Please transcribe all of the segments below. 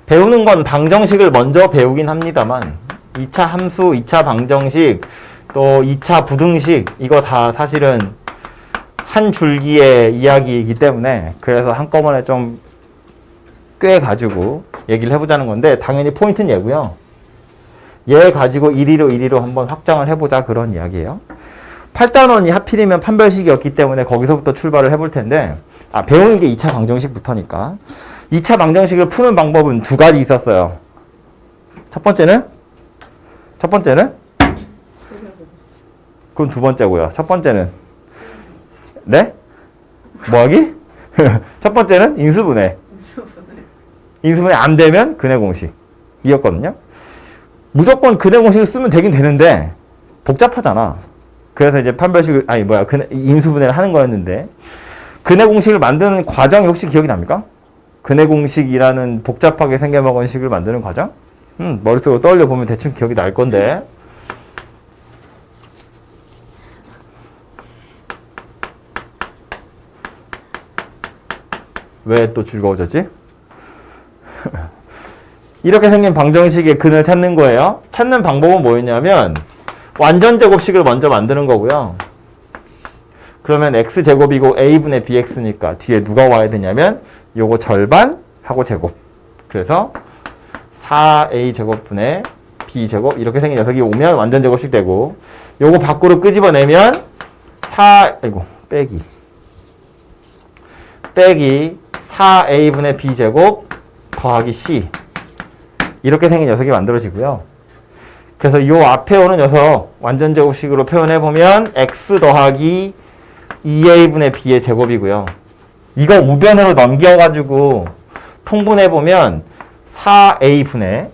배우는 건 방정식을 먼저 배우긴 합니다만 2차 함수, 2차 방정식, 또 2차 부등식 이거 다 사실은 한 줄기의 이야기이기 때문에 그래서 한꺼번에 좀 꽤 가지고 얘기를 해보자는 건데 당연히 포인트는 얘고요. 얘 가지고 1위로 한번 확장을 해보자 그런 이야기예요. 8단원이 하필이면 판별식이었기 때문에 거기서부터 출발을 해볼 텐데 배우는 게 2차 방정식부터니까 2차 방정식을 푸는 방법은 두 가지 있었어요. 첫 번째는 그건 두 번째고요. 첫 번째는 네? 뭐하기? 첫 번째는 인수분해. 인수분해 안 되면 근해 공식이었거든요. 무조건 근해 공식을 쓰면 되긴 되는데 복잡하잖아. 그래서 이제 판별식을 인수분해를 하는 거였는데 근해 공식을 만드는 과정이 혹시 기억이 납니까? 근해 공식이라는 복잡하게 생겨먹은 식을 만드는 과정? 머릿속으로 떠올려 보면 대충 기억이 날 건데 왜 또 즐거워졌지? 이렇게 생긴 방정식의 근을 찾는 거예요. 찾는 방법은 뭐였냐면 완전 제곱식을 먼저 만드는 거고요. 그러면 x제곱이고 a분의 bx니까 뒤에 누가 와야 되냐면 요거 절반 하고 제곱. 그래서 4a제곱분의 b제곱 이렇게 생긴 녀석이 오면 완전 제곱식 되고 요거 밖으로 끄집어내면 빼기 4a분의 b제곱 더하기 c 이렇게 생긴 녀석이 만들어지고요. 그래서 요 앞에 오는 녀석 완전 제곱식으로 표현해보면 x 더하기 2a분의 b의 제곱이고요. 이거 우변으로 넘겨가지고 통분해보면 4a분의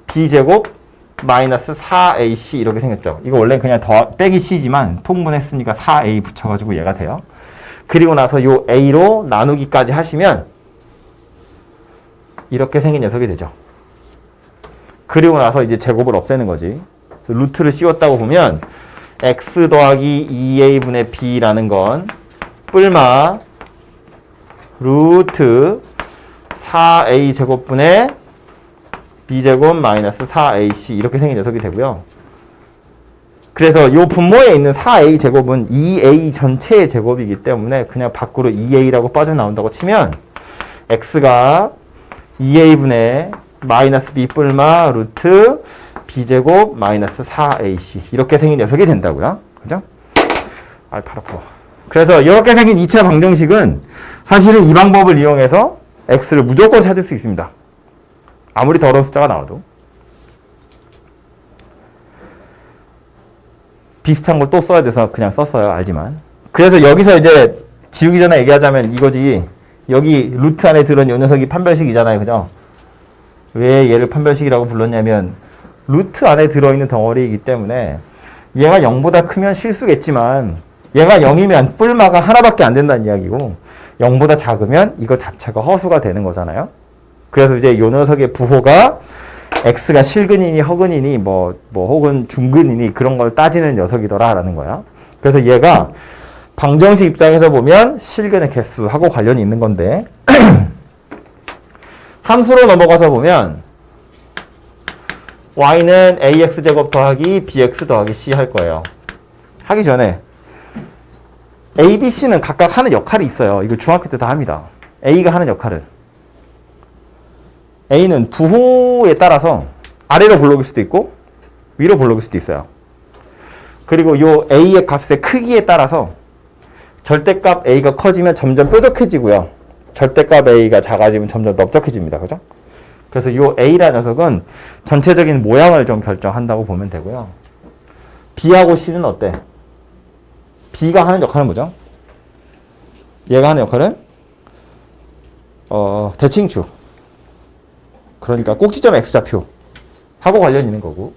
b제곱 마이너스 4ac 이렇게 생겼죠. 이거 원래 그냥 빼기 c지만 통분했으니까 4a 붙여가지고 얘가 돼요. 그리고 나서 요 a로 나누기까지 하시면 이렇게 생긴 녀석이 되죠. 그리고 나서 이제 제곱을 없애는 거지. 그래서 루트를 씌웠다고 보면 x 더하기 2a분의 b라는 건 뿔마 루트 4a 제곱분의 b제곱 마이너스 4ac 이렇게 생긴 녀석이 되고요. 그래서 요 분모에 있는 4a 제곱은 2a 전체의 제곱이기 때문에 그냥 밖으로 2a라고 빠져나온다고 치면 x가 2a분의 마이너스 b 뿔마 루트 b제곱 마이너스 4ac 이렇게 생긴 녀석이 된다고요. 그죠? 팔 아파. 그래서 이렇게 생긴 2차 방정식은 사실은 이 방법을 이용해서 x를 무조건 찾을 수 있습니다. 아무리 더러운 숫자가 나와도. 비슷한 걸 또 써야 돼서 그냥 썼어요. 알지만. 그래서 여기서 이제 지우기 전에 얘기하자면 이거지. 여기 루트 안에 들은 이 녀석이 판별식이잖아요. 그죠? 왜 얘를 판별식이라고 불렀냐면 루트 안에 들어있는 덩어리이기 때문에 얘가 0보다 크면 실수겠지만 얘가 0이면 뿔마가 하나밖에 안 된다는 이야기고 0보다 작으면 이거 자체가 허수가 되는 거잖아요. 그래서 이제 이 녀석의 부호가 x가 실근이니 허근이니 혹은 중근이니 그런 걸 따지는 녀석이더라라는 거야. 그래서 얘가 방정식 입장에서 보면 실근의 개수하고 관련이 있는 건데 함수로 넘어가서 보면 y는 ax제곱 더하기 bx 더하기 c 할 거예요. 하기 전에 a, b, c는 각각 하는 역할이 있어요. 이거 중학교 때 다 합니다. a가 하는 역할은 a는 부호에 따라서 아래로 볼록일 수도 있고 위로 볼록일 수도 있어요. 그리고 요 a의 값의 크기에 따라서 절대값 a가 커지면 점점 뾰족해지고요. 절대값 a가 작아지면 점점 넓적해집니다. 그죠? 그래서 요 a라는 녀석은 전체적인 모양을 좀 결정한다고 보면 되고요. b하고 c는 어때? b가 하는 역할은 뭐죠? 얘가 하는 역할은 대칭축. 그러니까 꼭지점 x좌표 하고 관련 있는 거고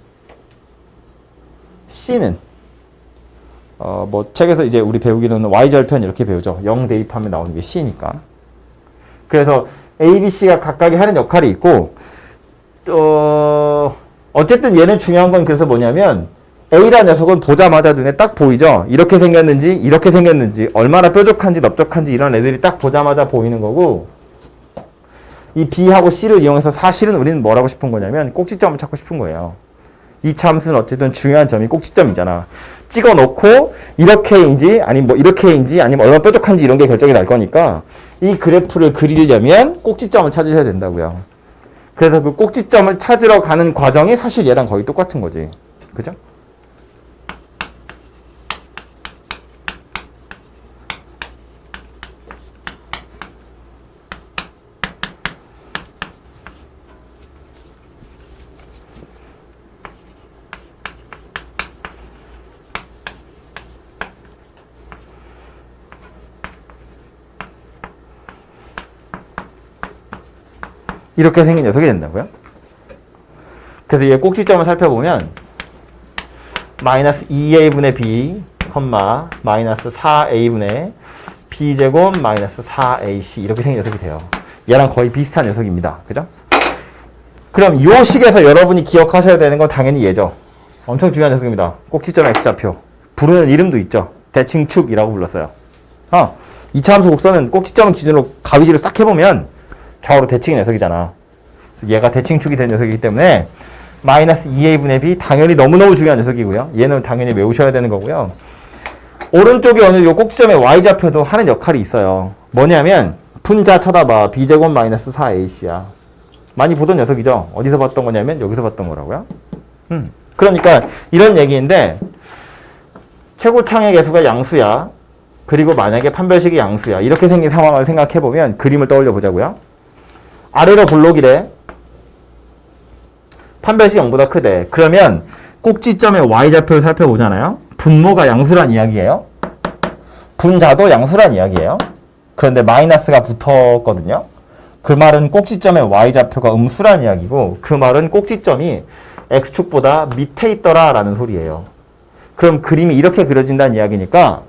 c는 책에서 이제 우리 배우기로는 y절편 이렇게 배우죠. 0 대입하면 나오는 게 c니까. 그래서 a, b, c가 각각이 하는 역할이 있고 어쨌든 얘는 중요한 건 그래서 뭐냐면 A라는 녀석은 보자마자 눈에 딱 보이죠? 이렇게 생겼는지, 얼마나 뾰족한지, 넓적한지 이런 애들이 딱 보자마자 보이는 거고, 이 B하고 C를 이용해서 사실은 우리는 뭘 하고 싶은 거냐면 꼭지점을 찾고 싶은 거예요. 이 함수는 어쨌든 중요한 점이 꼭지점이잖아. 찍어 놓고 이렇게인지 아니면 뭐 이렇게인지 아니면 얼마나 뾰족한지 이런 게 결정이 날 거니까 이 그래프를 그리려면 꼭지점을 찾으셔야 된다고요. 그래서 그 꼭지점을 찾으러 가는 과정이 사실 얘랑 거의 똑같은 거지. 그죠? 이렇게 생긴 녀석이 된다고요. 그래서 얘 꼭지점을 살펴보면 마이너스 2a분의 b, 마이너스 4a분의 b제곱 마이너스 4ac 이렇게 생긴 녀석이 돼요. 얘랑 거의 비슷한 녀석입니다. 그죠? 그럼 이 식에서 여러분이 기억하셔야 되는 건 당연히 얘죠. 엄청 중요한 녀석입니다. 꼭지점 x좌표. 부르는 이름도 있죠. 대칭축이라고 불렀어요. 2차 함수 곡선은 꼭지점을 기준으로 가위질을 싹 해보면 좌우로 대칭의 녀석이잖아. 그래서 얘가 대칭축이 된 녀석이기 때문에 마이너스 2a분의 b 당연히 너무너무 중요한 녀석이고요. 얘는 당연히 외우셔야 되는 거고요. 오른쪽에 어느 요 꼭지점의 y좌표도 하는 역할이 있어요. 뭐냐면 분자 쳐다봐. b제곱 마이너스 4ac야. 많이 보던 녀석이죠. 어디서 봤던 거냐면 여기서 봤던 거라고요. 그러니까 이런 얘기인데 최고창의 개수가 양수야. 그리고 만약에 판별식이 양수야. 이렇게 생긴 상황을 생각해보면 그림을 떠올려 보자고요. 아래로 볼록이래. 판별식 0보다 크대. 그러면 꼭지점의 y좌표를 살펴보잖아요. 분모가 양수란 이야기예요. 분자도 양수란 이야기예요. 그런데 마이너스가 붙었거든요. 그 말은 꼭지점의 y좌표가 음수란 이야기고 그 말은 꼭지점이 x축보다 밑에 있더라 라는 소리예요. 그럼 그림이 이렇게 그려진다는 이야기니까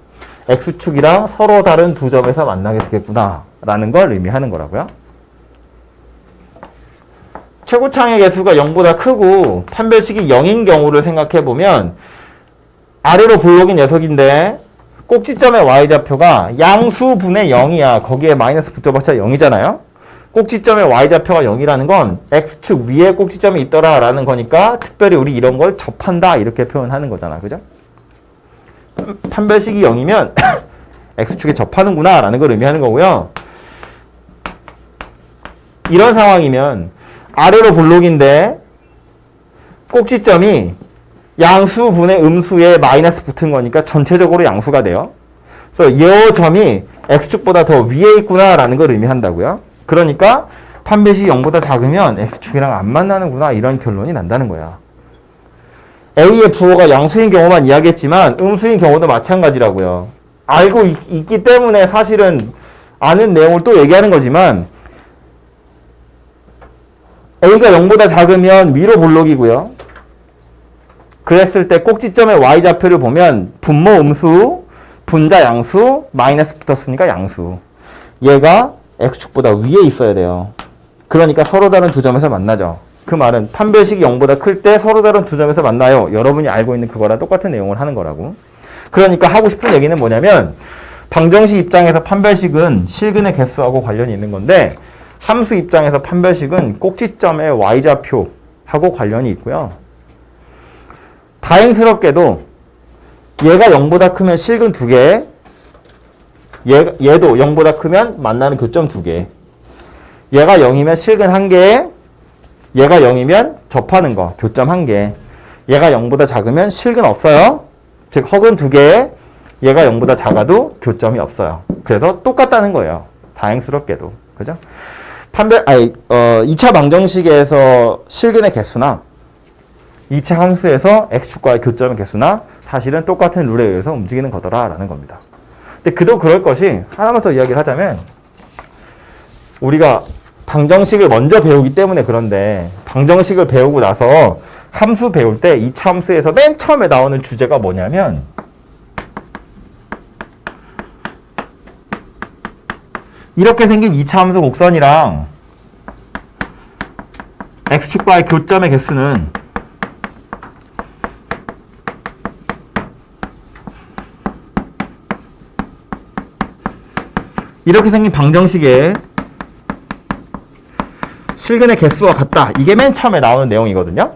x축이랑 서로 다른 두 점에서 만나게 되겠구나 라는 걸 의미하는 거라고요. 최고창의 개수가 0보다 크고 판별식이 0인 경우를 생각해보면 아래로 볼록인 녀석인데 꼭지점의 y좌표가 양수분의 0이야. 거기에 마이너스 붙여봤자 0이잖아요. 꼭지점의 y좌표가 0이라는 건 x축 위에 꼭지점이 있더라 라는 거니까 특별히 우리 이런 걸 접한다 이렇게 표현하는 거잖아. 그죠? 판별식이 0이면 x축에 접하는구나 라는 걸 의미하는 거고요. 이런 상황이면 아래로 볼록인데 꼭지점이 양수분의 음수에 마이너스 붙은 거니까 전체적으로 양수가 돼요. 그래서 이 점이 x축보다 더 위에 있구나 라는 걸 의미한다고요. 그러니까 판별식이 0보다 작으면 x축이랑 안 만나는구나 이런 결론이 난다는 거야. A의 부호가 양수인 경우만 이야기했지만 음수인 경우도 마찬가지라고요. 알고 있기 때문에 사실은 아는 내용을 또 얘기하는 거지만 A가 0보다 작으면 위로 볼록이고요. 그랬을 때 꼭지점의 y좌표를 보면 분모 음수, 분자 양수, 마이너스 붙었으니까 양수. 얘가 x축보다 위에 있어야 돼요. 그러니까 서로 다른 두 점에서 만나죠. 그 말은 판별식이 0보다 클 때 서로 다른 두 점에서 만나요. 여러분이 알고 있는 그거랑 똑같은 내용을 하는 거라고. 그러니까 하고 싶은 얘기는 뭐냐면 방정식 입장에서 판별식은 실근의 개수하고 관련이 있는 건데 함수 입장에서 판별식은 꼭지점의 y좌표하고 관련이 있고요. 다행스럽게도 얘가 0보다 크면 실근 2개, 얘도 0보다 크면 만나는 교점 2개. 얘가 0이면 실근 1개, 얘가 0이면 접하는 거, 교점 1개. 얘가 0보다 작으면 실근 없어요. 즉 허근 2개, 얘가 0보다 작아도 교점이 없어요. 그래서 똑같다는 거예요. 다행스럽게도. 그죠? 2차 방정식에서 실근의 개수나 2차 함수에서 x축과의 교점의 개수나 사실은 똑같은 룰에 의해서 움직이는 거더라라는 겁니다. 근데 그도 그럴 것이 하나만 더 이야기를 하자면 우리가 방정식을 먼저 배우기 때문에 그런데 방정식을 배우고 나서 함수 배울 때 2차 함수에서 맨 처음에 나오는 주제가 뭐냐면 이렇게 생긴 2차 함수 곡선이랑 x축과의 교점의 개수는 이렇게 생긴 방정식의 실근의 개수와 같다. 이게 맨 처음에 나오는 내용이거든요.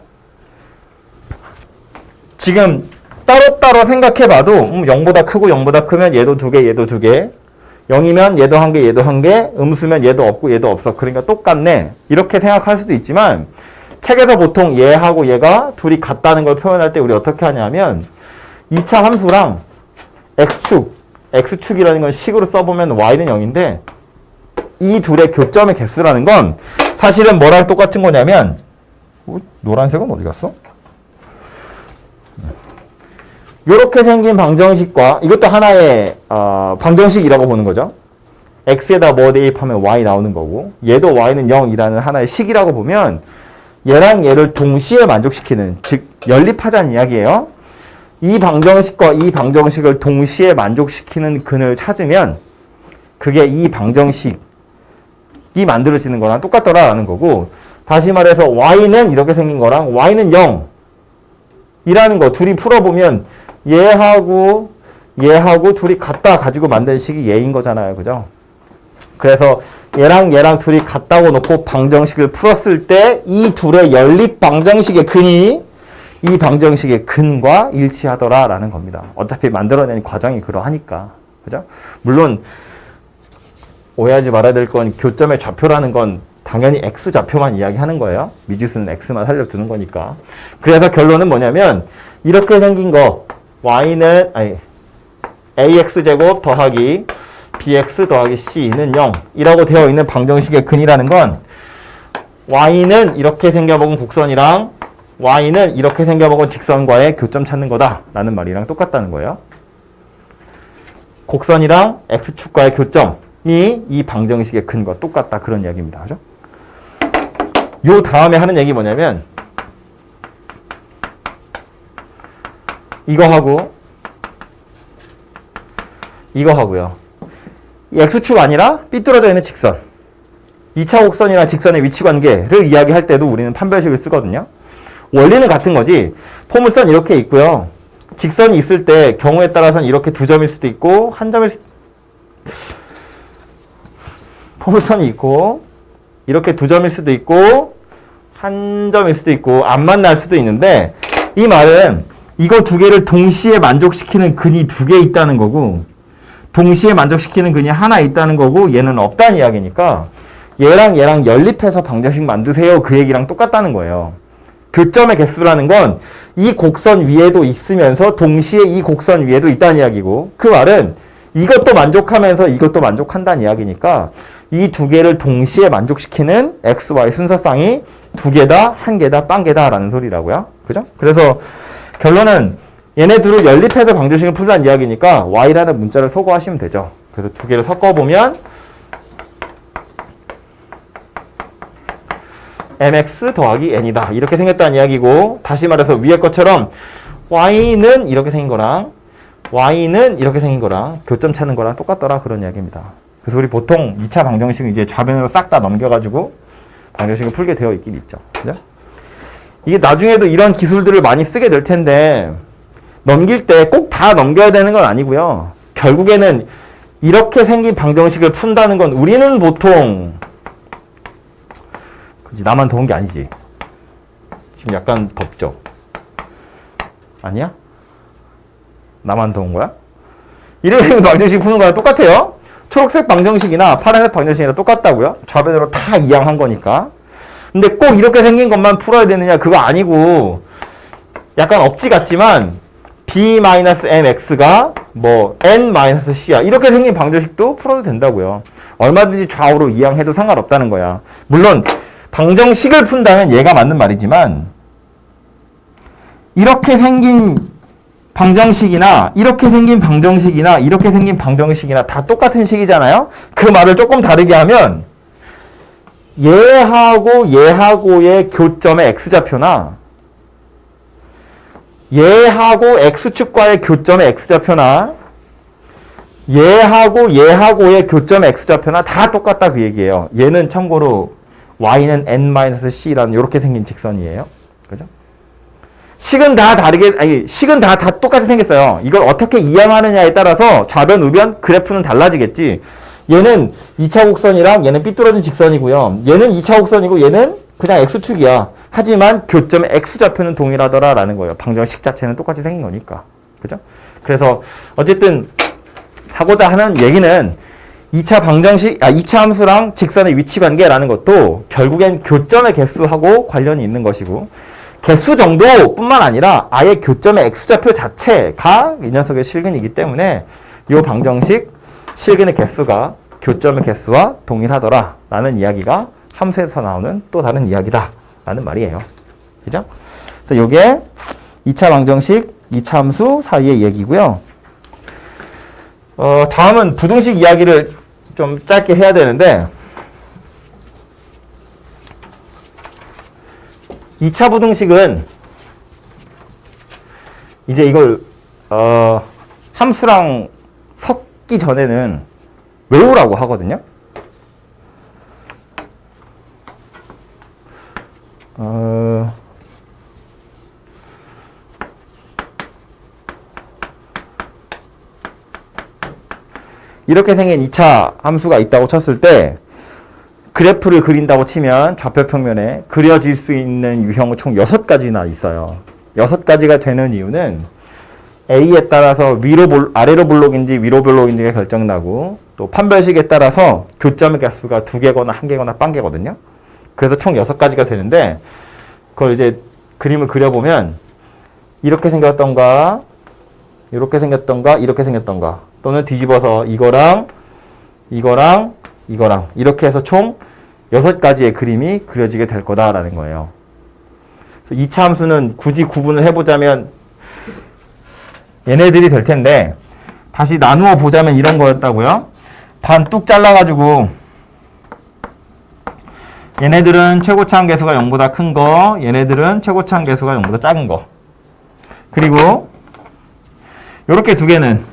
지금 따로따로 생각해봐도 0보다 크고 0보다 크면 얘도 2개, 얘도 2개. 0이면 얘도 1개, 얘도 1개. 음수면 얘도 없고 얘도 없어. 그러니까 똑같네. 이렇게 생각할 수도 있지만 책에서 보통 얘하고 얘가 둘이 같다는 걸 표현할 때 우리 어떻게 하냐면 2차 함수랑 x축, x축이라는 건 식으로 써보면 y는 0인데 이 둘의 교점의 개수라는 건 사실은 뭐랑 똑같은 거냐면 노란색은 어디 갔어? 이렇게 생긴 방정식과 이것도 하나의 방정식이라고 보는 거죠. x에다 뭐 대입하면 y 나오는 거고 얘도 y는 0이라는 하나의 식이라고 보면 얘랑 얘를 동시에 만족시키는 즉 연립하자는 이야기예요. 이 방정식과 이 방정식을 동시에 만족시키는 근을 찾으면 그게 이 방정식이 만들어지는 거랑 똑같더라라는 거고 다시 말해서 y는 이렇게 생긴 거랑 y는 0이라는 거 둘이 풀어보면 얘하고 둘이 같다 가지고 만든 식이 얘인 거잖아요. 그죠? 그래서 얘랑 둘이 같다고 놓고 방정식을 풀었을 때 이 둘의 연립 방정식의 근이 이 방정식의 근과 일치하더라라는 겁니다. 어차피 만들어낸 과정이 그러하니까. 그죠? 물론 오해하지 말아야 될 건 교점의 좌표라는 건 당연히 x좌표만 이야기하는 거예요. 미지수는 x만 살려두는 거니까. 그래서 결론은 뭐냐면 이렇게 생긴 거 y는 ax제곱 더하기 bx 더하기 c는 0이라고 되어 있는 방정식의 근이라는 건 y는 이렇게 생겨먹은 곡선이랑 y는 이렇게 생겨먹은 직선과의 교점 찾는 거다라는 말이랑 똑같다는 거예요. 곡선이랑 x축과의 교점이 이 방정식의 근과 똑같다 그런 이야기입니다. 그죠? 요 다음에 하는 얘기 뭐냐면 이거 하고요. x축 아니라 삐뚤어져 있는 직선 2차 곡선이나 직선의 위치 관계를 이야기할 때도 우리는 판별식을 쓰거든요. 원리는 같은 거지. 포물선 이렇게 있고요. 직선이 있을 때 경우에 따라서는 이렇게 2점일 수도 있고 1점일 포물선이 있고 이렇게 2점일 수도 있고 1점일 수도 있고 안 만날 수도 있는데 이 말은 이거 2개를 동시에 만족시키는 근이 2개 있다는 거고 동시에 만족시키는 근이 하나 있다는 거고 얘는 없다는 이야기니까 얘랑 연립해서 방정식 만드세요. 그 얘기랑 똑같다는 거예요. 교점의 개수라는 건 이 곡선 위에도 있으면서 동시에 이 곡선 위에도 있다는 이야기고 그 말은 이것도 만족하면서 이것도 만족한다는 이야기니까 이 2개를 동시에 만족시키는 x, y 순서쌍이 2개다, 1개다, 빵개다 라는 소리라고요. 그죠? 그래서 결론은 얘네 둘을 연립해서 방정식을 풀자는 이야기니까 y라는 문자를 소거하시면 되죠. 그래서 2개를 섞어보면 mx 더하기 n이다. 이렇게 생겼다는 이야기고 다시 말해서 위에 것처럼 y는 이렇게 생긴 거랑 y는 이렇게 생긴 거랑 교점 찾는 거랑 똑같더라 그런 이야기입니다. 그래서 우리 보통 2차 방정식은 이제 좌변으로 싹 다 넘겨가지고 방정식을 풀게 되어 있긴 있죠. 그죠? 이게 나중에도 이런 기술들을 많이 쓰게 될 텐데 넘길 때 꼭 다 넘겨야 되는 건 아니고요. 결국에는 이렇게 생긴 방정식을 푼다는 건 우리는 보통 그치, 나만 더운 게 아니지. 지금 약간 덥죠? 아니야? 나만 더운 거야? 이렇게 생긴 방정식 푸는 거랑 똑같아요. 초록색 방정식이나 파란색 방정식이나 똑같다고요. 좌변으로 다 이항한 거니까. 근데 꼭 이렇게 생긴 것만 풀어야 되느냐 그거 아니고 약간 억지 같지만 b-mx가 뭐 n-c야 이렇게 생긴 방정식도 풀어도 된다고요. 얼마든지 좌우로 이항해도 상관없다는 거야. 물론 방정식을 푼다면 얘가 맞는 말이지만 이렇게 생긴 방정식이나 이렇게 생긴 방정식이나 이렇게 생긴 방정식이나 다 똑같은 식이잖아요. 그 말을 조금 다르게 하면 얘하고의 교점의 x좌표나 얘하고 x축과의 교점의 x좌표나 얘하고의 교점의 x좌표나 다 똑같다 그 얘기예요. 얘는 참고로 y는 n-c라는 이렇게 생긴 직선이에요. 그죠? 식은 다 똑같이 생겼어요. 이걸 어떻게 이항하느냐에 따라서 좌변, 우변, 그래프는 달라지겠지. 얘는 2차 곡선이랑 얘는 삐뚤어진 직선이고요. 얘는 2차 곡선이고 얘는 그냥 x축이야. 하지만 교점의 x좌표는 동일하더라라는 거예요. 방정식 자체는 똑같이 생긴 거니까. 그죠? 그래서 어쨌든 하고자 하는 얘기는 2차 함수랑 직선의 위치 관계라는 것도 결국엔 교점의 개수하고 관련이 있는 것이고, 개수 정도뿐만 아니라 아예 교점의 x좌표 자체가 이 녀석의 실근이기 때문에 이 방정식 실근의 개수가 교점의 개수와 동일하더라라는 이야기가 함수에서 나오는 또 다른 이야기다라는 말이에요. 그죠? 그래서 이게 2차 방정식, 2차 함수 사이의 얘기고요. 다음은 부등식 이야기를 좀 짧게 해야 되는데, 2차 부등식은 이제 이걸 함수랑 섞기 전에는 외우라고 하거든요. 이렇게 생긴 2차 함수가 있다고 쳤을 때 그래프를 그린다고 치면 좌표 평면에 그려질 수 있는 유형은 총 6가지나 있어요. 6가지가 되는 이유는 A에 따라서 아래로 블록인지 위로 블록인지가 결정나고, 또 판별식에 따라서 교점의 개수가 2개거나 1개거나 빵개거든요. 그래서 총 6가지가 되는데, 그걸 이제 그림을 그려보면 이렇게 생겼던가, 이렇게 생겼던가, 이렇게 생겼던가, 또는 뒤집어서 이거랑 이렇게 해서 총 6가지의 그림이 그려지게 될 거다라는 거예요. 그래서 2차 함수는 굳이 구분을 해보자면 얘네들이 될 텐데, 다시 나누어 보자면 이런 거였다고요. 반 뚝 잘라가지고 얘네들은 최고차항 계수가 0보다 큰 거, 얘네들은 최고차항 계수가 0보다 작은 거. 그리고 이렇게 두 개는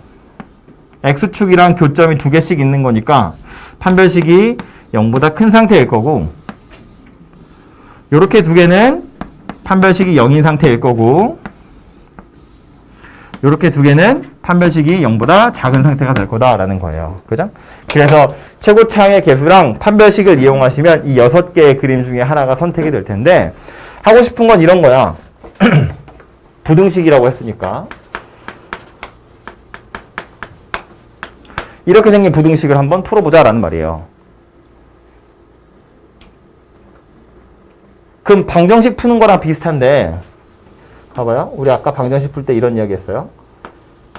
x축이랑 교점이 2개씩 있는 거니까 판별식이 0보다 큰 상태일 거고, 이렇게 두 개는 판별식이 0인 상태일 거고, 이렇게 두 개는 판별식이 0보다 작은 상태가 될 거다라는 거예요. 그죠? 그래서 최고차항의 개수랑 판별식을 이용하시면 이 6개의 그림 중에 하나가 선택이 될 텐데, 하고 싶은 건 이런 거야. 부등식이라고 했으니까. 이렇게 생긴 부등식을 한번 풀어보자라는 말이에요. 그럼 방정식 푸는 거랑 비슷한데, 봐봐요. 우리 아까 방정식 풀 때 이런 이야기 했어요.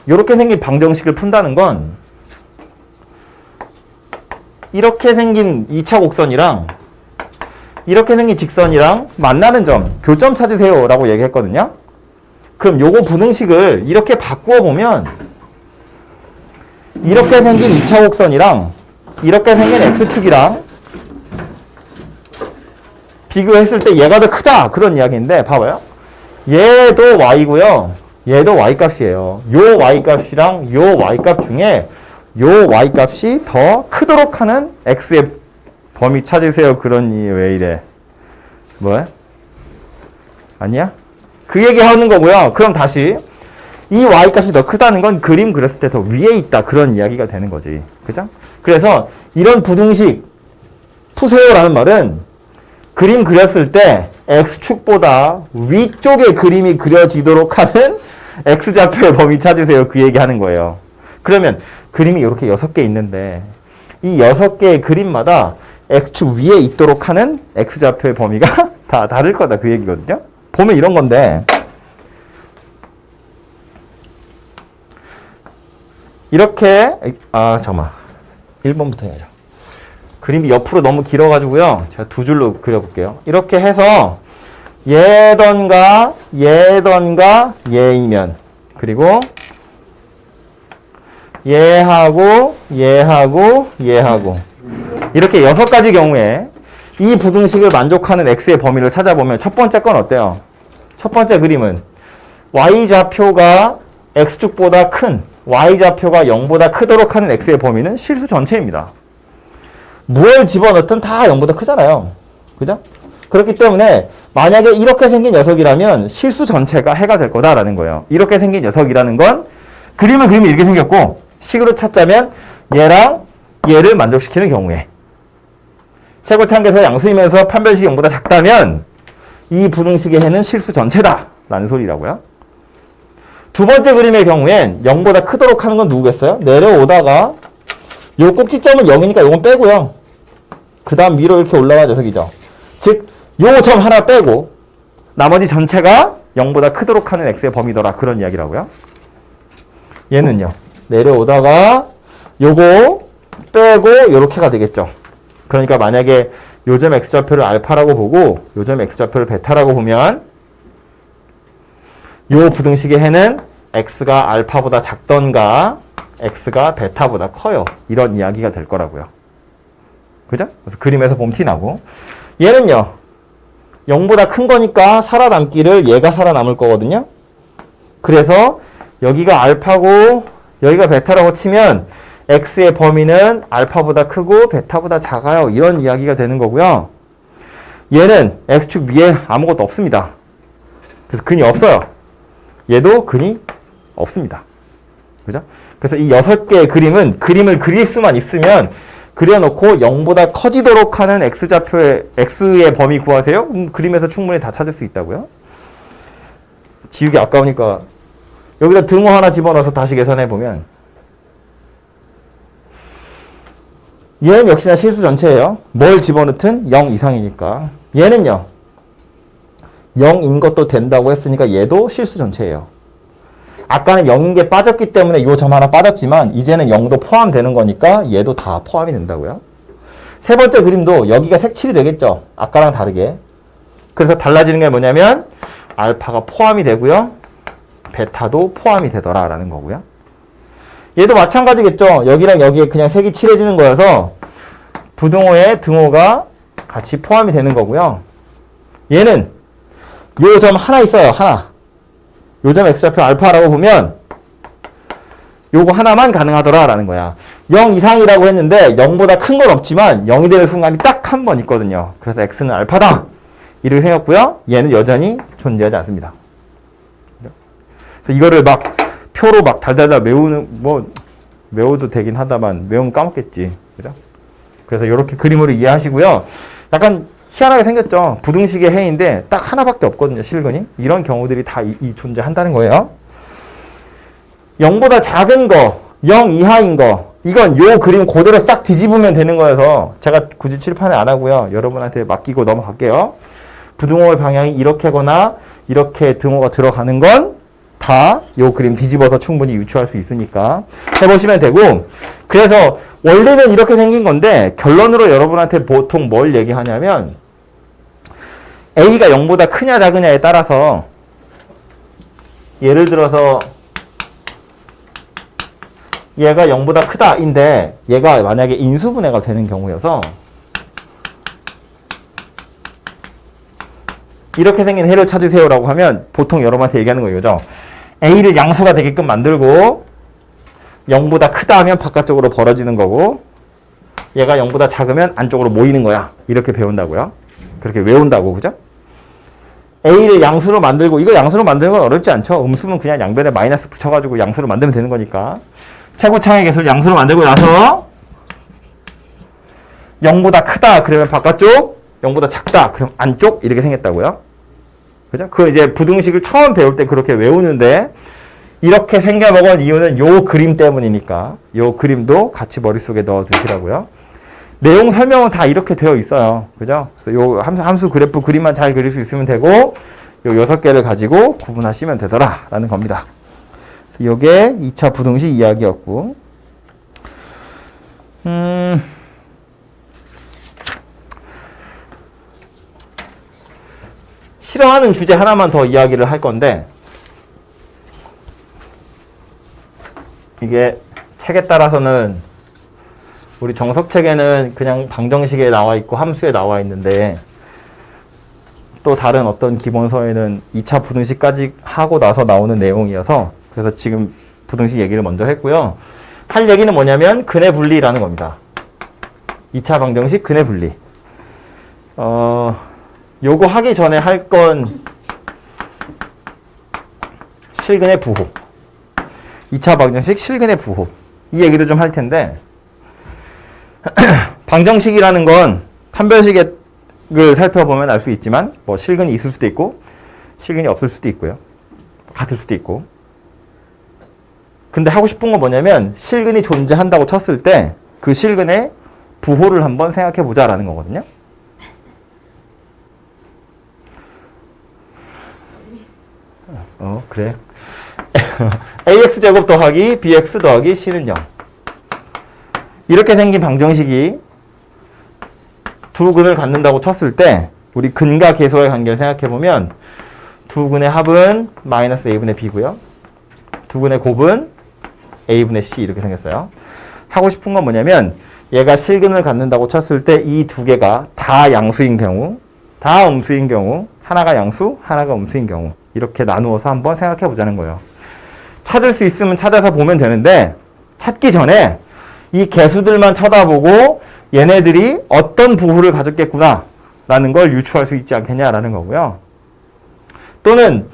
이렇게 생긴 방정식을 푼다는 건 이렇게 생긴 2차 곡선이랑 이렇게 생긴 직선이랑 만나는 점, 교점 찾으세요 라고 얘기했거든요. 그럼 요거 부등식을 이렇게 바꾸어 보면 이렇게 생긴 2차 곡선이랑 이렇게 생긴 x축이랑 비교했을 때 얘가 더 크다 그런 이야기인데, 봐봐요. 얘도 y고요. 얘도 y값이에요. 요 y값이랑 요 y값 중에 요 y값이 더 크도록 하는 x의 범위 찾으세요. 그러니 왜 이래? 뭐야? 아니야? 그 얘기 하는 거고요. 그럼 다시 이 y값이 더 크다는 건 그림 그렸을 때 더 위에 있다 그런 이야기가 되는 거지. 그죠? 그래서 이런 부등식 푸세요라는 말은 그림 그렸을 때 x축보다 위쪽에 그림이 그려지도록 하는 x좌표의 범위 찾으세요. 그 얘기하는 거예요. 그러면 그림이 이렇게 6개 있는데 이 6개의 그림마다 x축 위에 있도록 하는 x좌표의 범위가 다 다를 거다 그 얘기거든요. 보면 이런 건데, 이렇게 잠깐만 1번부터 해야죠. 그림이 옆으로 너무 길어가지고요. 제가 2줄로 그려볼게요. 이렇게 해서 얘던가 얘이면, 그리고 얘하고 이렇게 6가지 경우에 이 부등식을 만족하는 x의 범위를 찾아보면 첫 번째 건 어때요? 첫 번째 그림은 y좌표가 x축보다 큰, y좌표가 0보다 크도록 하는 x의 범위는 실수 전체입니다. 무엇을 집어넣든 다 0보다 크잖아요. 그죠? 그렇기 때문에 만약에 이렇게 생긴 녀석이라면 실수 전체가 해가 될 거다라는 거예요. 이렇게 생긴 녀석이라는 건 그림을 그리면 이렇게 생겼고, 식으로 찾자면 얘랑 얘를 만족시키는 경우에 최고차항계에서 양수이면서 판별식이 0보다 작다면 이 부등식의 해는 실수 전체다 라는 소리라고요. 두 번째 그림의 경우엔 0보다 크도록 하는 건 누구겠어요? 내려오다가 요 꼭지점은 0이니까 요건 빼고요. 그 다음 위로 이렇게 올라간 녀석이죠. 즉 요 점 하나 빼고 나머지 전체가 0보다 크도록 하는 x의 범위더라 그런 이야기라고요. 얘는요. 내려오다가 요거 빼고 요렇게가 되겠죠. 그러니까 만약에 요점 x좌표를 알파라고 보고 요점 x좌표를 베타라고 보면 요 부등식의 해는 x가 알파보다 작던가 x가 베타보다 커요. 이런 이야기가 될 거라고요. 그죠? 그래서 그림에서 보면 티나고 얘는요. 0보다 큰 거니까 살아남기를 얘가 살아남을 거거든요. 그래서 여기가 알파고 여기가 베타라고 치면 x의 범위는 알파보다 크고 베타보다 작아요. 이런 이야기가 되는 거고요. 얘는 x축 위에 아무것도 없습니다. 그래서 근이 없어요. 얘도 근이 없습니다. 그죠? 그래서 이 6개의 그림은 그림을 그릴 수만 있으면 그려놓고 0보다 커지도록 하는 x좌표의 x의 범위 구하세요. 그림에서 충분히 다 찾을 수 있다고요. 지우기 아까우니까 여기다 등호 하나 집어넣어서 다시 계산해보면 얘는 역시나 실수 전체예요. 뭘 집어넣든 0 이상이니까. 얘는요. 0인 것도 된다고 했으니까 얘도 실수 전체예요. 아까는 0인 게 빠졌기 때문에 이 점 하나 빠졌지만 이제는 0도 포함되는 거니까 얘도 다 포함이 된다고요. 세 번째 그림도 여기가 색칠이 되겠죠. 아까랑 다르게. 그래서 달라지는 게 뭐냐면 알파가 포함이 되고요. 베타도 포함이 되더라라는 거고요. 얘도 마찬가지겠죠. 여기랑 여기에 그냥 색이 칠해지는 거여서 부등호에 등호가 같이 포함이 되는 거고요. 얘는 요 점 하나 있어요. 하나. 요 점 x좌표 알파라고 보면 요거 하나만 가능하더라라는 거야. 0 이상이라고 했는데 0보다 큰 건 없지만 0이 되는 순간이 딱 한 번 있거든요. 그래서 x는 알파다. 이렇게 생겼고요. 얘는 여전히 존재하지 않습니다. 그래서 이거를 막 표로 막 달달달 외워도 되긴 하다만 외우면 까먹겠지. 그죠? 그래서 이렇게 그림으로 이해하시고요. 약간 희한하게 생겼죠. 부등식의 해인데 딱 하나밖에 없거든요. 실근이. 이런 경우들이 다 존재한다는 거예요. 0보다 작은 거, 0 이하인 거 이건 요 그림 그대로 싹 뒤집으면 되는 거여서 제가 굳이 칠판에 안 하고요. 여러분한테 맡기고 넘어갈게요. 부등호의 방향이 이렇게거나 이렇게 등호가 들어가는 건 다 요 그림 뒤집어서 충분히 유추할 수 있으니까 해보시면 되고 그래서 원래는 이렇게 생긴 건데 결론으로 여러분한테 보통 뭘 얘기하냐면 A가 0보다 크냐 작으냐에 따라서 예를 들어서 얘가 0보다 크다 인데 얘가 만약에 인수분해가 되는 경우여서 이렇게 생긴 해를 찾으세요라고 하면 보통 여러분한테 얘기하는 거예요. 그죠? A를 양수가 되게끔 만들고 0보다 크다 하면 바깥쪽으로 벌어지는 거고 얘가 0보다 작으면 안쪽으로 모이는 거야. 이렇게 배운다고요. 그렇게 외운다고. 그죠? A를 양수로 만들고 이거 양수로 만드는 건 어렵지 않죠. 음수는 그냥 양변에 마이너스 붙여가지고 양수로 만들면 되는 거니까 최고차항의 개수를 양수로 만들고 나서 0보다 크다 그러면 바깥쪽 0보다 작다 그럼 안쪽 이렇게 생겼다고요. 그죠? 그 이제 부등식을 처음 배울 때 그렇게 외우는데 이렇게 생겨먹은 이유는 요 그림 때문이니까 요 그림도 같이 머릿속에 넣어 두시라고요. 내용 설명은 다 이렇게 되어 있어요. 그죠? 그래서 요 함수 그래프 그림만 잘 그릴 수 있으면 되고 요 6개를 가지고 구분하시면 되더라 라는 겁니다. 요게 2차 부등식 이야기였고 싫어하는 주제 하나만 더 이야기를 할 건데 이게 책에 따라서는 우리 정석책에는 그냥 방정식에 나와 있고 함수에 나와 있는데 또 다른 어떤 기본서에는 2차 부등식까지 하고 나서 나오는 내용이어서 그래서 지금 부등식 얘기를 먼저 했고요. 할 얘기는 뭐냐면 근의 분리라는 겁니다. 2차 방정식 근의 분리. 요거 하기 전에 할 건 실근의 부호. 2차 방정식 실근의 부호. 이 얘기도 좀 할 텐데 방정식이라는 건 판별식을 살펴보면 알 수 있지만 뭐 실근이 있을 수도 있고 실근이 없을 수도 있고요. 같을 수도 있고. 근데 하고 싶은 건 뭐냐면 실근이 존재한다고 쳤을 때 그 실근의 부호를 한번 생각해 보자라는 거거든요. 그래. ax제곱 더하기 bx 더하기 c는 0. 이렇게 생긴 방정식이 두 근을 갖는다고 쳤을 때 우리 근과 계수의 관계를 생각해보면 두 근의 합은 마이너스 a분의 b고요. 두 근의 곱은 a분의 c 이렇게 생겼어요. 하고 싶은 건 뭐냐면 얘가 실근을 갖는다고 쳤을 때 이 두 개가 다 양수인 경우, 다 음수인 경우, 하나가 양수, 하나가 음수인 경우 이렇게 나누어서 한번 생각해 보자는 거예요. 찾을 수 있으면 찾아서 보면 되는데 찾기 전에 이 개수들만 쳐다보고 얘네들이 어떤 부호를 가졌겠구나 라는 걸 유추할 수 있지 않겠냐라는 거고요. 또는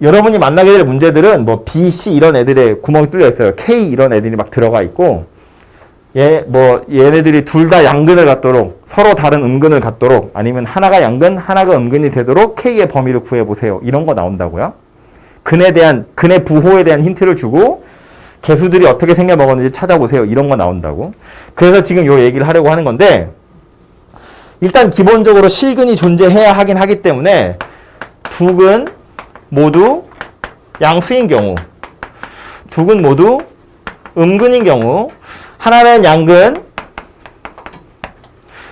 여러분이 만나게 될 문제들은 뭐 B, C 이런 애들에 구멍이 뚫려 있어요. K 이런 애들이 막 들어가 있고 얘네들이 둘 다 양근을 갖도록 서로 다른 음근을 갖도록 아니면 하나가 양근, 하나가 음근이 되도록 K의 범위를 구해보세요. 이런 거 나온다고요. 근의 부호에 대한 힌트를 주고 개수들이 어떻게 생겨 먹었는지 찾아보세요. 이런 거 나온다고. 그래서 지금 요 얘기를 하려고 하는 건데 일단 기본적으로 실근이 존재해야 하긴 하기 때문에 두 근 모두 양수인 경우, 두 근 모두 음근인 경우, 하나는 양근,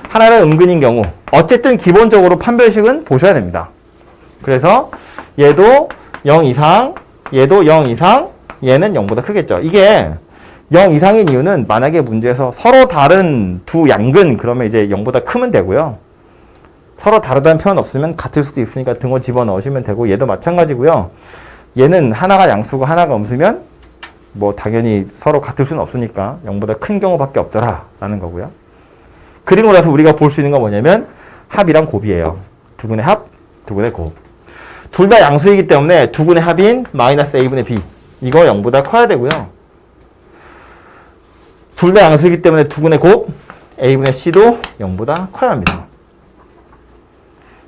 하나는 음근인 경우 어쨌든 기본적으로 판별식은 보셔야 됩니다. 그래서 얘도 0 이상, 얘도 0 이상, 얘는 0보다 크겠죠. 이게 0 이상인 이유는 만약에 문제에서 서로 다른 두 양근 그러면 이제 0보다 크면 되고요. 서로 다르다는 표현 없으면 같을 수도 있으니까 등호 집어넣으시면 되고 얘도 마찬가지고요. 얘는 하나가 양수고 하나가 음수면 뭐 당연히 서로 같을 수는 없으니까 0보다 큰 경우밖에 없더라라는 거고요. 그리고 나서 우리가 볼 수 있는 건 뭐냐면 합이랑 곱이에요. 두 근의 합, 두 근의 곱. 둘 다 양수이기 때문에 두 근의 합인 마이너스 a분의 b. 이거 0보다 커야 되고요. 둘 다 양수이기 때문에 두 근의 곱, a분의 c도 0보다 커야 합니다.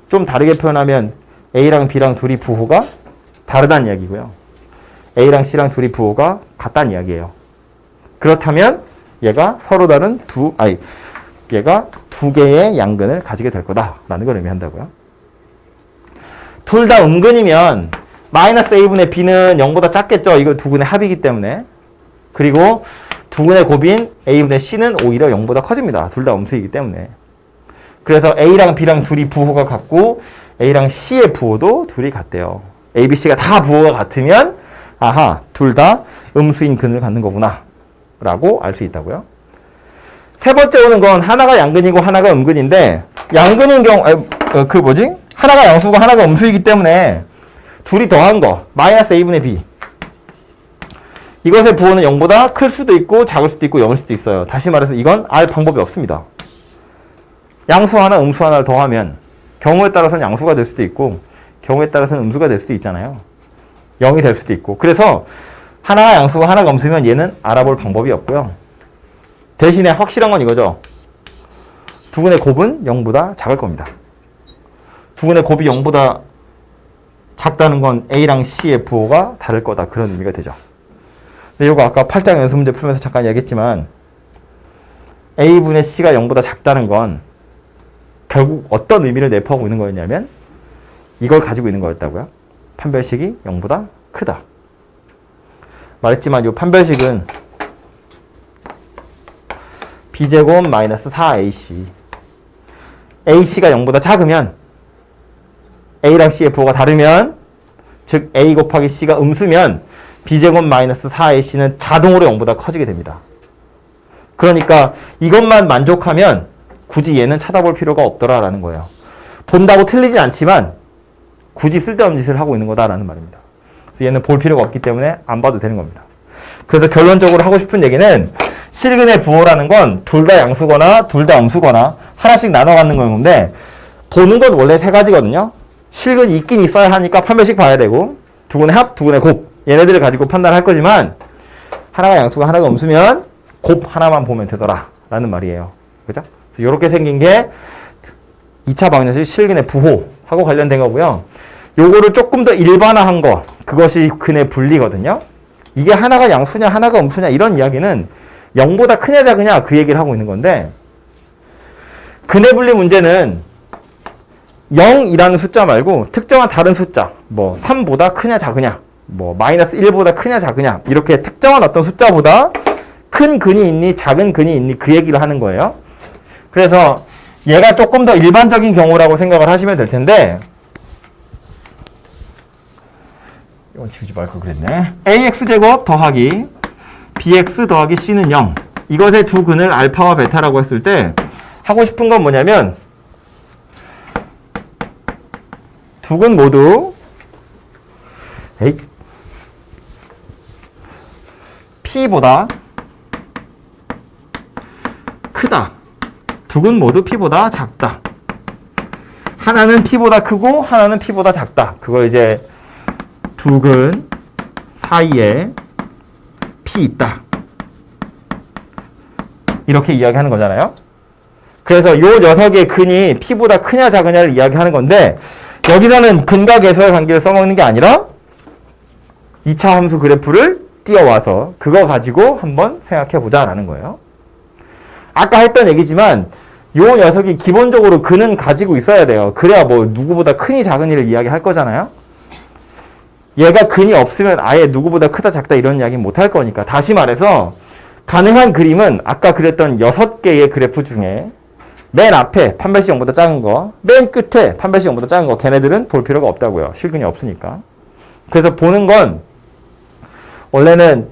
좀 다르게 표현하면 a랑 b랑 둘이 부호가 다르다는 이야기고요. a랑 c랑 둘이 부호가 같다는 이야기예요. 그렇다면 얘가 서로 다른 얘가 두 개의 양근을 가지게 될 거다라는 걸 의미한다고요. 둘 다 음근이면 마이너스 a분의 b는 0보다 작겠죠. 이거 두 근의 합이기 때문에. 그리고 두 근의 곱인 a분의 c는 오히려 0보다 커집니다. 둘 다 음수이기 때문에. 그래서 a랑 b랑 둘이 부호가 같고 a랑 c의 부호도 둘이 같대요. a, b, c가 다 부호가 같으면 아하, 둘 다 음수인 근을 갖는 거구나 라고 알 수 있다고요. 세 번째 오는 건 하나가 양근이고 하나가 음근인데 양근인 경우 하나가 양수고 하나가 음수이기 때문에 둘이 더한 거 마이너스 a분의 b 이것의 부호는 0보다 클 수도 있고 작을 수도 있고 0일 수도 있어요. 다시 말해서 이건 알 방법이 없습니다. 양수 하나 음수 하나를 더하면 경우에 따라서는 양수가 될 수도 있고 경우에 따라서는 음수가 될 수도 있잖아요. 0이 될 수도 있고. 그래서 하나가 양수고 하나가 음수면 얘는 알아볼 방법이 없고요. 대신에 확실한 건 이거죠. 두 근의 곱은 0보다 작을 겁니다. 두 근의 곱이 0보다 작다는 건 A랑 C의 부호가 다를 거다. 그런 의미가 되죠. 근데 이거 아까 8장 연습 문제 풀면서 잠깐 얘기했지만 A분의 C가 0보다 작다는 건 결국 어떤 의미를 내포하고 있는 거였냐면 이걸 가지고 있는 거였다고요. 판별식이 0보다 크다. 말했지만 이 판별식은 b제곱 마이너스 4ac ac가 0보다 작으면 a랑 c의 부호가 다르면 즉 a 곱하기 c가 음수면 b제곱 마이너스 4ac는 자동으로 0보다 커지게 됩니다. 그러니까 이것만 만족하면 굳이 얘는 쳐다볼 필요가 없더라라는 거예요. 본다고 틀리진 않지만 굳이 쓸데없는 짓을 하고 있는 거다라는 말입니다. 그래서 얘는 볼 필요가 없기 때문에 안 봐도 되는 겁니다. 그래서 결론적으로 하고 싶은 얘기는 실근의 부호라는 건 둘 다 양수거나 둘 다 음수거나 하나씩 나눠 갖는 건데 보는 건 원래 세 가지거든요. 실근이 있긴 있어야 하니까 판별식 봐야 되고 두 근의 합, 두 근의 곱 얘네들을 가지고 판단할 거지만 하나가 양수가 하나가 음수면 곱 하나만 보면 되더라 라는 말이에요. 그죠? 이렇게 생긴 게 2차 방정식 실근의 부호하고 관련된 거고요. 요거를 조금 더 일반화한 거, 그것이 근의 분리거든요. 이게 하나가 양수냐 하나가 음수냐 이런 이야기는 0보다 크냐 작으냐 그 얘기를 하고 있는 건데, 근의 분리 문제는 0이라는 숫자 말고 특정한 다른 숫자, 뭐 3보다 크냐 작으냐, 뭐 마이너스 1보다 크냐 작으냐, 이렇게 특정한 어떤 숫자보다 큰 근이 있니 작은 근이 있니 그 얘기를 하는 거예요. 그래서 얘가 조금 더 일반적인 경우라고 생각을 하시면 될 텐데, 이건 지우지 말 걸 그랬네. ax제곱 더하기 bx 더하기 c는 0. 이것의 두 근을 알파와 베타라고 했을 때 하고 싶은 건 뭐냐면, 두 근 모두 p보다 크다. 두 근 모두 p보다 작다. 하나는 p보다 크고 하나는 p보다 작다. 그걸 이제 두 근 사이에 p 있다. 이렇게 이야기하는 거잖아요. 그래서 요 녀석의 근이 p보다 크냐 작으냐를 이야기하는 건데, 여기서는 근과 계수의 관계를 써먹는 게 아니라 2차 함수 그래프를 띄워와서 그거 가지고 한번 생각해보자 라는 거예요. 아까 했던 얘기지만 요 녀석이 기본적으로 근은 가지고 있어야 돼요. 그래야 뭐 누구보다 크니 작으니를 이야기할 거잖아요. 얘가 근이 없으면 아예 누구보다 크다 작다 이런 이야기 못 할 거니까. 다시 말해서 가능한 그림은 아까 그렸던 6개의 그래프 중에 맨 앞에 판별식 0보다 작은 거, 맨 끝에 판별식 0보다 작은 거, 걔네들은 볼 필요가 없다고요. 실근이 없으니까. 그래서 보는 건 원래는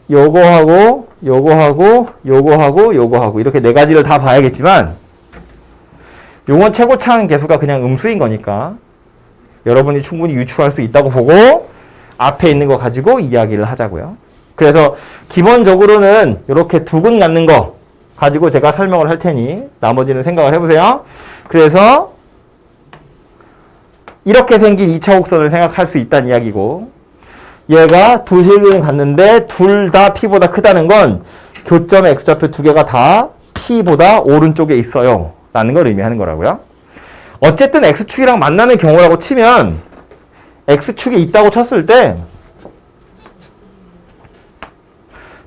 요거하고 요거하고 요거하고 요거하고 이렇게 네 가지를 다 봐야겠지만, 요건 최고차항 계수가 그냥 음수인 거니까 여러분이 충분히 유추할 수 있다고 보고 앞에 있는 거 가지고 이야기를 하자고요. 그래서 기본적으로는 이렇게 두 근 갖는 거 가지고 제가 설명을 할 테니 나머지는 생각을 해보세요. 그래서 이렇게 생긴 2차 곡선을 생각할 수 있다는 이야기고, 얘가 두 실근을 갖는데 둘 다 p보다 크다는 건 교점의 x좌표 두 개가 다 p보다 오른쪽에 있어요 라는 걸 의미하는 거라고요. 어쨌든 x축이랑 만나는 경우라고 치면, x축이 있다고 쳤을 때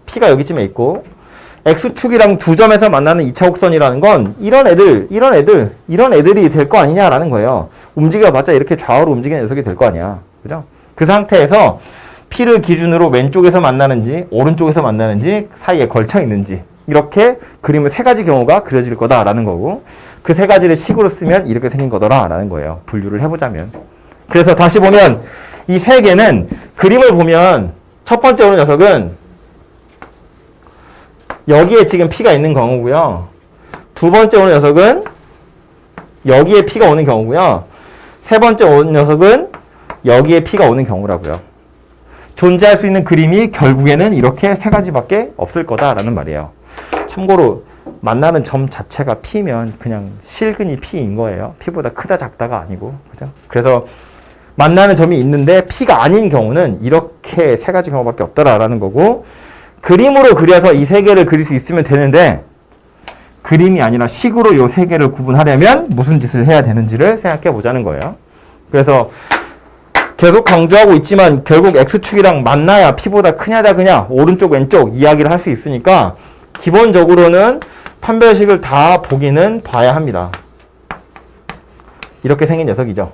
p가 여기쯤에 있고, x축이랑 두 점에서 만나는 2차 곡선이라는 건 이런 애들이 될 거 아니냐라는 거예요. 움직여봤자 이렇게 좌우로 움직이는 녀석이 될 거 아니야. 그죠? 그 상태에서 P를 기준으로 왼쪽에서 만나는지 오른쪽에서 만나는지 사이에 걸쳐 있는지 이렇게 그림의 세 가지 경우가 그려질 거다라는 거고, 그 세 가지를 식으로 쓰면 이렇게 생긴 거더라라는 거예요. 분류를 해보자면. 그래서 다시 보면 이 세 개는 그림을 보면 첫 번째 오는 녀석은 여기에 지금 P가 있는 경우고요. 두 번째 오는 녀석은 여기에 P가 오는 경우고요. 세 번째 오는 녀석은 여기에 P가 오는 경우라고요. 존재할 수 있는 그림이 결국에는 이렇게 세 가지밖에 없을 거다라는 말이에요. 참고로 만나는 점 자체가 P면 그냥 실근이 P인 거예요. P보다 크다 작다가 아니고. 그죠? 그래서 만나는 점이 있는데 P가 아닌 경우는 이렇게 세 가지 경우밖에 없더라라는 거고, 그림으로 그려서 이 세 개를 그릴 수 있으면 되는데, 그림이 아니라 식으로 이 세 개를 구분하려면 무슨 짓을 해야 되는지를 생각해 보자는 거예요. 그래서 계속 강조하고 있지만 결국 x축이랑 만나야 p보다 크냐 작으냐 오른쪽 왼쪽 이야기를 할 수 있으니까 기본적으로는 판별식을 다 보기는 봐야 합니다. 이렇게 생긴 녀석이죠.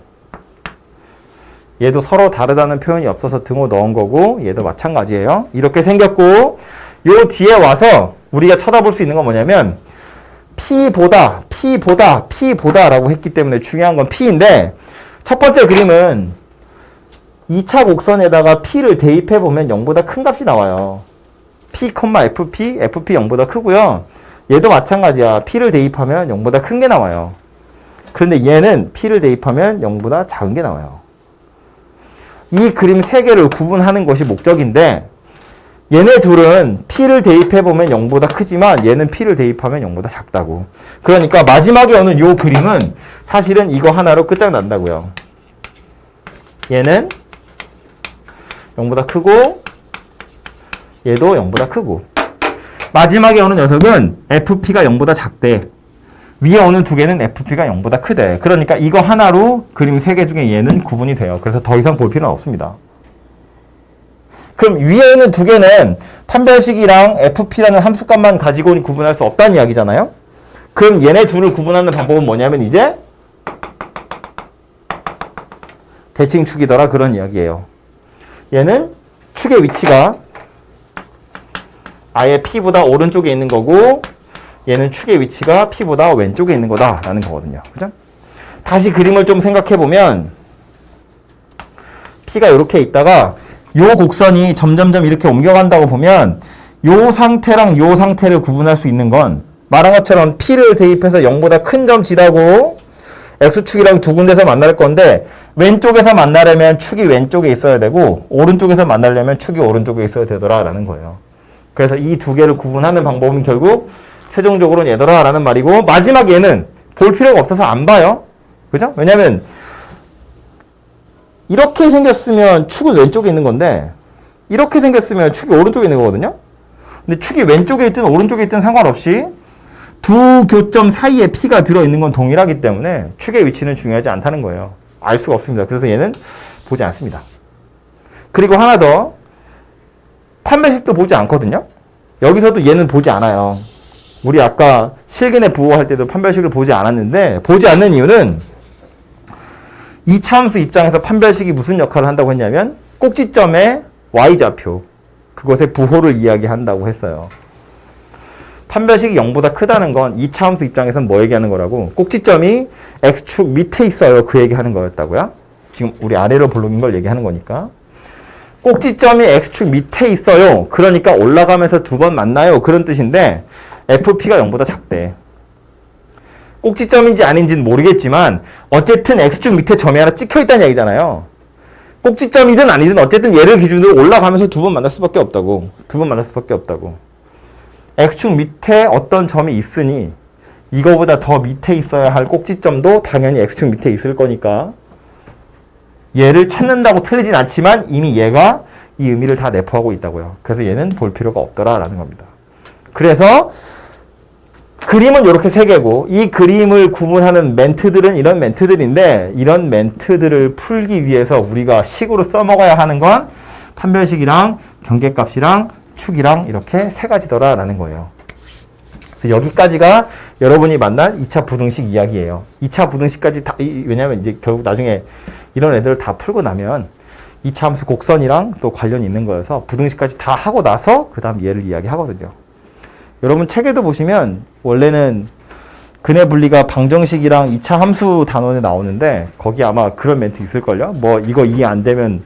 얘도 서로 다르다는 표현이 없어서 등호 넣은 거고, 얘도 마찬가지예요. 이렇게 생겼고, 요 뒤에 와서 우리가 쳐다볼 수 있는 건 뭐냐면 P보다 라고 했기 때문에 중요한 건 P인데, 첫 번째 그림은 2차 곡선에다가 P를 대입해보면 0보다 큰 값이 나와요. P, FP, FP 0보다 크고요. 얘도 마찬가지야. P를 대입하면 0보다 큰 게 나와요. 그런데 얘는 P를 대입하면 0보다 작은 게 나와요. 이 그림 세 개를 구분하는 것이 목적인데, 얘네 둘은 P를 대입해보면 0보다 크지만 얘는 P를 대입하면 0보다 작다고. 그러니까 마지막에 오는 요 그림은 사실은 이거 하나로 끝장난다고요. 얘는 0보다 크고 얘도 0보다 크고. 마지막에 오는 녀석은 FP가 0보다 작대. 위에 오는 두 개는 FP가 0보다 크대. 그러니까 이거 하나로 그림 세 개 중에 얘는 구분이 돼요. 그래서 더 이상 볼 필요는 없습니다. 그럼 위에 있는 두 개는 판별식이랑 FP라는 함수값만 가지고 구분할 수 없다는 이야기잖아요. 그럼 얘네 둘을 구분하는 방법은 뭐냐면 이제 대칭축이더라 그런 이야기예요. 얘는 축의 위치가 아예 P보다 오른쪽에 있는 거고 얘는 축의 위치가 P보다 왼쪽에 있는 거다라는 거거든요. 그죠? 다시 그림을 좀 생각해 보면 P가 이렇게 있다가 요 곡선이 점점점 이렇게 옮겨간다고 보면 요 상태랑 요 상태를 구분할 수 있는 건 말한 것처럼 P를 대입해서 0보다 큰 점 지다고 X축이랑 두 군데서 만날 건데 왼쪽에서 만나려면 축이 왼쪽에 있어야 되고 오른쪽에서 만나려면 축이 오른쪽에 있어야 되더라라는 거예요. 그래서 이 두 개를 구분하는 방법은 결국 최종적으로는 얘더라라는 말이고 마지막 얘는 볼 필요가 없어서 안 봐요. 그죠? 왜냐면 이렇게 생겼으면 축은 왼쪽에 있는 건데 이렇게 생겼으면 축이 오른쪽에 있는 거거든요. 근데 축이 왼쪽에 있든 오른쪽에 있든 상관없이 두 교점 사이에 P가 들어있는 건 동일하기 때문에 축의 위치는 중요하지 않다는 거예요. 알 수가 없습니다. 그래서 얘는 보지 않습니다. 그리고 하나 더 판별식도 보지 않거든요. 여기서도 얘는 보지 않아요. 우리 아까 실근의 부호할 때도 판별식을 보지 않았는데 보지 않는 이유는 이 차함수 입장에서 판별식이 무슨 역할을 한다고 했냐면 꼭지점의 y좌표 그것의 부호를 이야기한다고 했어요. 판별식이 0보다 크다는 건 이 차함수 입장에서는 뭐 얘기하는 거라고 꼭지점이 x축 밑에 있어요. 그 얘기하는 거였다고요. 지금 우리 아래로 볼록인 걸 얘기하는 거니까 꼭지점이 x축 밑에 있어요. 그러니까 올라가면서 두 번 만나요. 그런 뜻인데 FP가 0보다 작대. 꼭지점인지 아닌지는 모르겠지만 어쨌든 x축 밑에 점이 하나 찍혀있다는 얘기잖아요. 꼭지점이든 아니든 어쨌든 얘를 기준으로 올라가면서 두 번 만날 수밖에 없다고. 두 번 만날 수밖에 없다고. x축 밑에 어떤 점이 있으니 이거보다 더 밑에 있어야 할 꼭지점도 당연히 x축 밑에 있을 거니까 얘를 찾는다고 틀리진 않지만 이미 얘가 이 의미를 다 내포하고 있다고요. 그래서 얘는 볼 필요가 없더라라는 겁니다. 그래서 그림은 이렇게 세 개고 이 그림을 구분하는 멘트들은 이런 멘트들인데 이런 멘트들을 풀기 위해서 우리가 식으로 써먹어야 하는 건 판별식이랑 경계값이랑 축이랑 이렇게 세 가지더라라는 거예요. 그래서 여기까지가 여러분이 만날 2차 부등식 이야기예요. 2차 부등식까지 다 왜냐하면 이제 결국 나중에 이런 애들을 다 풀고 나면 2차 함수 곡선이랑 또 관련이 있는 거여서 부등식까지 다 하고 나서 그 다음 얘를 이야기하거든요. 여러분 책에도 보시면 원래는 근해 분리가 방정식이랑 2차 함수 단원에 나오는데 거기 아마 그런 멘트 있을걸요? 뭐 이거 이해 안 되면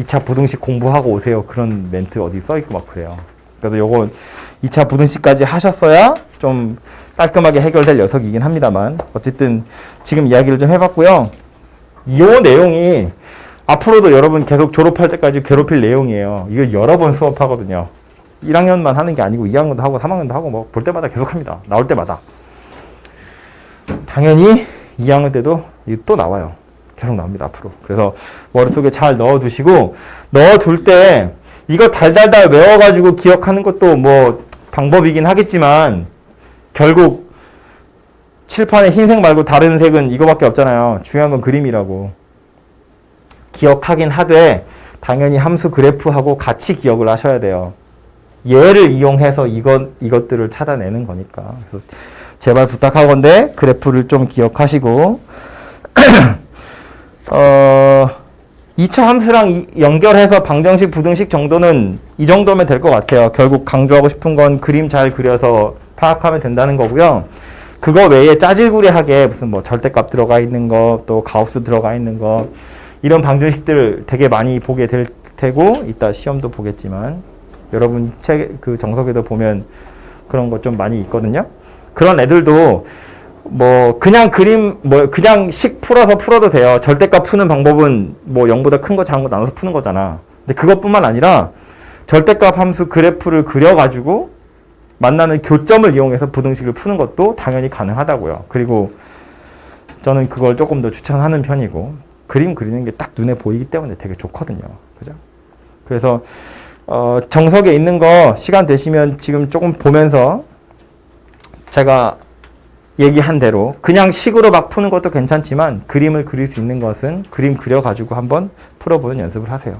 2차 부등식 공부하고 오세요. 그런 멘트 어디 써있고 막 그래요. 그래서 요거 2차 부등식까지 하셨어야 좀 깔끔하게 해결될 녀석이긴 합니다만 어쨌든 지금 이야기를 좀 해봤고요. 이 내용이 앞으로도 여러분 계속 졸업할 때까지 괴롭힐 내용이에요. 이거 여러 번 수업하거든요. 1학년만 하는 게 아니고 2학년도 하고 3학년도 하고 뭐 볼 때마다 계속 합니다. 나올 때마다. 당연히 2학년 때도 또 나와요. 계속 나옵니다. 앞으로. 그래서 머릿속에 잘 넣어두시고 넣어둘 때 이거 달달달 외워가지고 기억하는 것도 뭐 방법이긴 하겠지만 결국 칠판에 흰색 말고 다른 색은 이거밖에 없잖아요. 중요한 건 그림이라고. 기억하긴 하되 당연히 함수 그래프하고 같이 기억을 하셔야 돼요. 얘를 이용해서 이것들을 찾아내는 거니까. 그래서 제발 부탁하건대 그래프를 좀 기억하시고 2차 함수랑 연결해서 방정식, 부등식 정도는 이 정도면 될 것 같아요. 결국 강조하고 싶은 건 그림 잘 그려서 파악하면 된다는 거고요. 그거 외에 짜질구레하게 무슨 뭐 절대값 들어가 있는 거, 또 가우스 들어가 있는 거 이런 방정식들 되게 많이 보게 될 테고 이따 시험도 보겠지만 여러분 책 그 정석에도 보면 그런 거 좀 많이 있거든요. 그런 애들도 뭐 그냥 그림 뭐 그냥 식 풀어도 돼요. 절대값 푸는 방법은 뭐 0보다 큰 거 작은 거 나눠서 푸는 거잖아. 근데 그것뿐만 아니라 절대값 함수 그래프를 그려가지고 만나는 교점을 이용해서 부등식을 푸는 것도 당연히 가능하다고요. 그리고 저는 그걸 조금 더 추천하는 편이고 그림 그리는 게 딱 눈에 보이기 때문에 되게 좋거든요. 그죠? 그래서 정석에 있는 거 시간 되시면 지금 조금 보면서 제가 얘기한 대로 그냥 식으로 막 푸는 것도 괜찮지만 그림을 그릴 수 있는 것은 그림 그려가지고 한번 풀어보는 연습을 하세요.